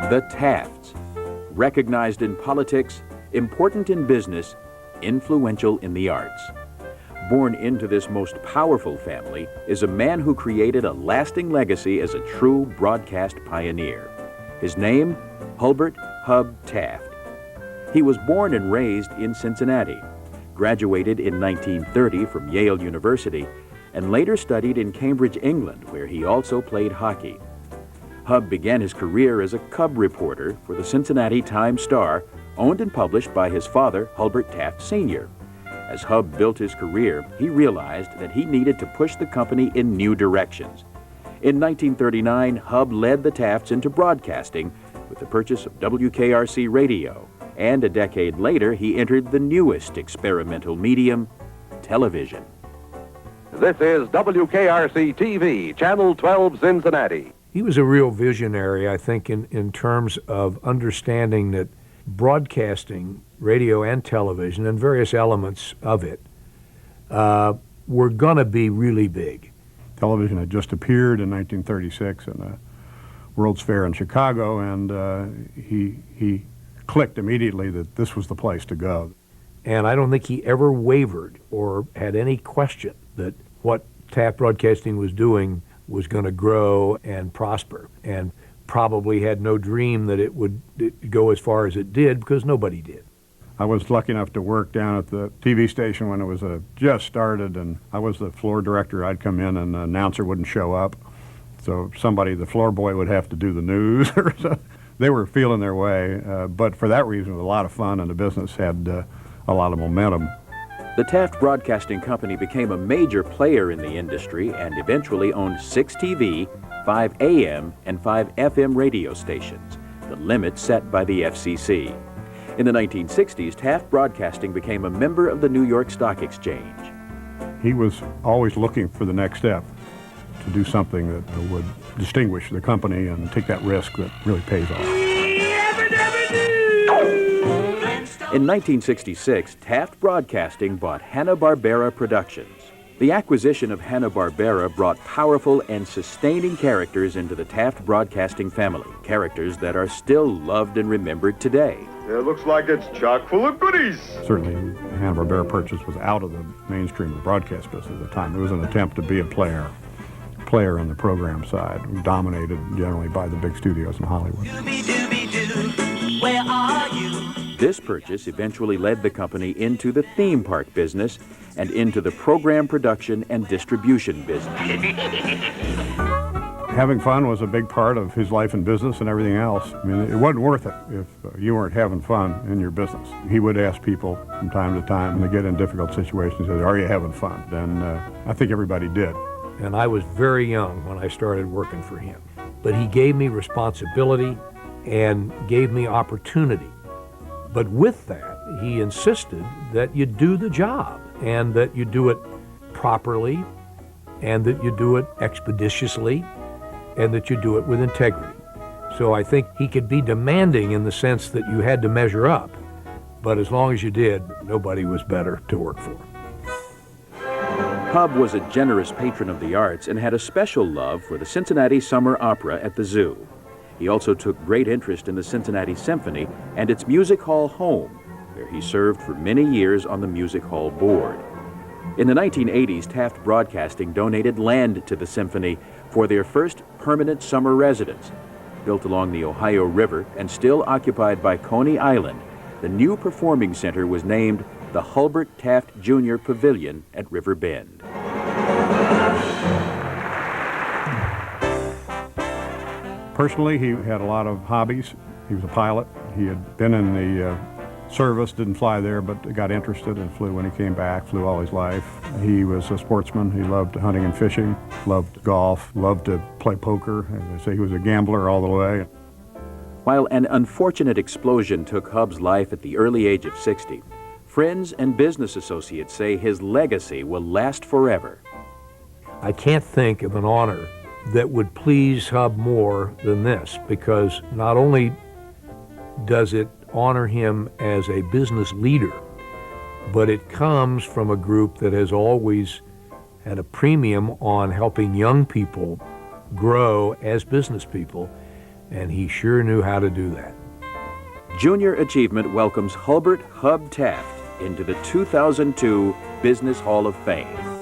The Tafts, recognized in politics, important in business, influential in the arts. Born into this most powerful family is a man who created a lasting legacy as a true broadcast pioneer. His name, Hulbert "Hub" Taft. He was born and raised in Cincinnati, graduated in 1930 from Yale University, and later studied in Cambridge, England, where he also played hockey. Hub began his career as a Cub reporter for the Cincinnati Times-Star, owned and published by his father, Hulbert Taft Sr. As Hub built his career, he realized that he needed to push the company in new directions. In 1939, Hub led the Tafts into broadcasting with the purchase of WKRC Radio, and a decade later, he entered the newest experimental medium, television. This is WKRC-TV, Channel 12, Cincinnati. He was a real visionary, I think, in terms of understanding that broadcasting, radio and television, and various elements of it, were going to be really big. Television had just appeared in 1936 in the World's Fair in Chicago, and he clicked immediately that this was the place to go. And I don't think he ever wavered or had any question that what Taft Broadcasting was doing was going to grow and prosper, and probably had no dream that it would go as far as it did, because nobody did. I was lucky enough to work down at the TV station when it was just started, and I was the floor director. I'd come in and the announcer wouldn't show up, so the floor boy would have to do the news. They were feeling their way, but for that reason, it was a lot of fun, and the business had a lot of momentum. The Taft Broadcasting Company became a major player in the industry and eventually owned 6 TV, 5 AM, and 5 FM radio stations, the limit set by the FCC. In the 1960s, Taft Broadcasting became a member of the New York Stock Exchange. He was always looking for the next step, to do something that would distinguish the company and take that risk that really pays off. In 1966, Taft Broadcasting bought Hanna-Barbera Productions. The acquisition of Hanna-Barbera brought powerful and sustaining characters into the Taft Broadcasting family, characters that are still loved and remembered today. It looks like it's chock full of goodies. Certainly, the Hanna-Barbera purchase was out of the mainstream of the broadcast business at the time. It was an attempt to be a player on the program side, dominated generally by the big studios in Hollywood. Doobie-doobie-doo, where are you? This purchase eventually led the company into the theme park business and into the program production and distribution business. Having fun was a big part of his life and business and everything else. I mean, it wasn't worth it if you weren't having fun in your business. He would ask people from time to time when they get in difficult situations, are you having fun? And I think everybody did. And I was very young when I started working for him. But he gave me responsibility and gave me opportunity. But with that, he insisted that you do the job, and that you do it properly, and that you do it expeditiously, and that you do it with integrity. So I think he could be demanding in the sense that you had to measure up, but as long as you did, nobody was better to work for. Hub was a generous patron of the arts and had a special love for the Cincinnati Summer Opera at the Zoo. He also took great interest in the Cincinnati Symphony and its music hall home, where he served for many years on the music hall board. In the 1980s, Taft Broadcasting donated land to the Symphony for their first permanent summer residence. Built along the Ohio River and still occupied by Coney Island, the new performing center was named the Hulbert Taft Jr. Pavilion at River Bend. Personally, he had a lot of hobbies. He was a pilot. He had been in the service, didn't fly there, but got interested and flew when he came back, flew all his life. He was a sportsman. He loved hunting and fishing, loved golf, loved to play poker. As I say, he was a gambler all the way. While an unfortunate explosion took Hub's life at the early age of 60, friends and business associates say his legacy will last forever. I can't think of an honor that would please Hub more than this, because not only does it honor him as a business leader, but it comes from a group that has always had a premium on helping young people grow as business people, and he sure knew how to do that. Junior Achievement welcomes Hulbert Hub Taft into the 2002 Business Hall of Fame.